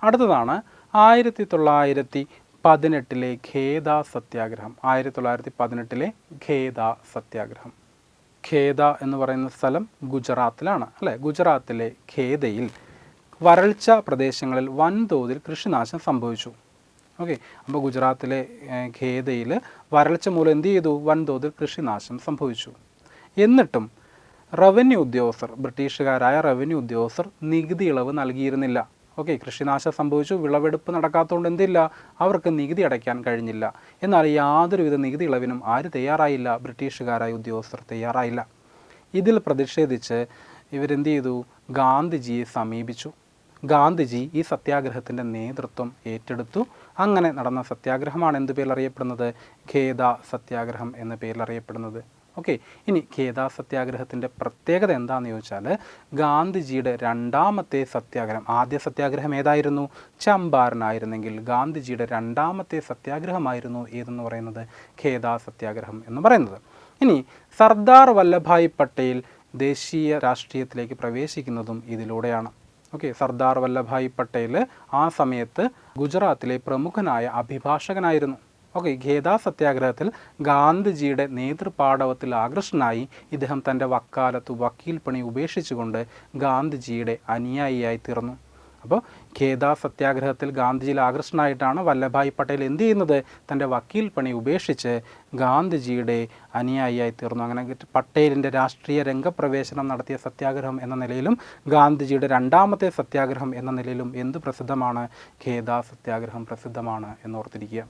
അടുത്തതാണ് 1918 ഖേദ സത്യാഗ്രഹം. 1918 ഖേദ സത്യാഗ്രഹം. ഖേദ എന്ന് പറയുന്ന സ്ഥലം ഗുജറാത്തിലാണ് അല്ലേ. ഗുജറാത്തിലെ ഖേദയിൽ വരൾച്ച പ്രദേശങ്ങളിൽ വൻതോതിൽ കൃഷിനാശം സംഭവിച്ചു. ഓക്കെ, അപ്പോൾ ഗുജറാത്തിലെ ഖേദയിൽ വരൾച്ച മൂലം എന്ത് ചെയ്തു? വൻതോതിൽ കൃഷിനാശം സംഭവിച്ചു. എന്നിട്ടും റവന്യൂ ഉദ്യോഗസ്ഥർ, ബ്രിട്ടീഷുകാരായ റവന്യൂ ഉദ്യോഗസ്ഥർ നികുതി ഇളവ് നൽകിയിരുന്നില്ല. ഓക്കെ, കൃഷിനാശം സംഭവിച്ചു, വിളവെടുപ്പ് നടക്കാത്തതുകൊണ്ട് എന്തില്ല, അവർക്ക് നികുതി അടയ്ക്കാൻ കഴിഞ്ഞില്ല. എന്നാൽ യാതൊരുവിധ നികുതി ഇളവിനും ആര് തയ്യാറായില്ല? ബ്രിട്ടീഷുകാരായ ഉദ്യോഗസ്ഥർ തയ്യാറായില്ല. ഇതിൽ പ്രതിഷേധിച്ച് ഇവരെന്ത് ചെയ്തു? ഗാന്ധിജിയെ സമീപിച്ചു. ഗാന്ധിജി ഈ സത്യാഗ്രഹത്തിൻ്റെ നേതൃത്വം ഏറ്റെടുത്തു. അങ്ങനെ നടന്ന സത്യാഗ്രഹമാണ് എന്ത് പേരിൽ അറിയപ്പെടുന്നത്? ഖേദ സത്യാഗ്രഹം എന്ന പേരിൽ അറിയപ്പെടുന്നത്. ഓക്കെ, ഇനി ഖേദ സത്യാഗ്രഹത്തിൻ്റെ പ്രത്യേകത എന്താണെന്ന് ചോദിച്ചാൽ, ഗാന്ധിജിയുടെ രണ്ടാമത്തെ സത്യാഗ്രഹം, ആദ്യ സത്യാഗ്രഹം ഏതായിരുന്നു? ചമ്പാരനായിരുന്നെങ്കിൽ ഗാന്ധിജിയുടെ രണ്ടാമത്തെ സത്യാഗ്രഹമായിരുന്നു ഏതെന്ന് പറയുന്നത്? ഖേദ സത്യാഗ്രഹം എന്ന് പറയുന്നത്. ഇനി സർദാർ വല്ലഭായ് പട്ടേൽ ദേശീയ രാഷ്ട്രീയത്തിലേക്ക് പ്രവേശിക്കുന്നതും ഇതിലൂടെയാണ്. ഓക്കെ, സർദാർ വല്ലഭായ് പട്ടേൽ ആ സമയത്ത് ഗുജറാത്തിലെ പ്രമുഖനായ അഭിഭാഷകനായിരുന്നു. ഓക്കെ, ഖേദ സത്യാഗ്രഹത്തിൽ ഗാന്ധിജിയുടെ നേതൃപാടവത്തിൽ ആകൃഷ്ടനായി ഇദ്ദേഹം തൻ്റെ വക്കീൽ പണി ഉപേക്ഷിച്ചുകൊണ്ട് ഗാന്ധിജിയുടെ അനുയായിയായി തീർന്നു. അപ്പോൾ ഖേദ സത്യാഗ്രഹത്തിൽ ഗാന്ധിജിയിൽ ആകൃഷ്ടനായിട്ടാണ് വല്ലഭായ് പട്ടേൽ എന്ത് ചെയ്യുന്നത്? തൻ്റെ വക്കീൽ പണി ഉപേക്ഷിച്ച് ഗാന്ധിജിയുടെ അനുയായിയായി തീർന്നു. അങ്ങനെ പട്ടേലിൻ്റെ രാഷ്ട്രീയ രംഗപ്രവേശനം നടത്തിയ സത്യാഗ്രഹം എന്ന നിലയിലും ഗാന്ധിജിയുടെ രണ്ടാമത്തെ സത്യാഗ്രഹം എന്ന നിലയിലും എന്ത് പ്രസിദ്ധമാണ്? ഖേദ സത്യാഗ്രഹം പ്രസിദ്ധമാണ് എന്നോർത്തിരിക്കുക.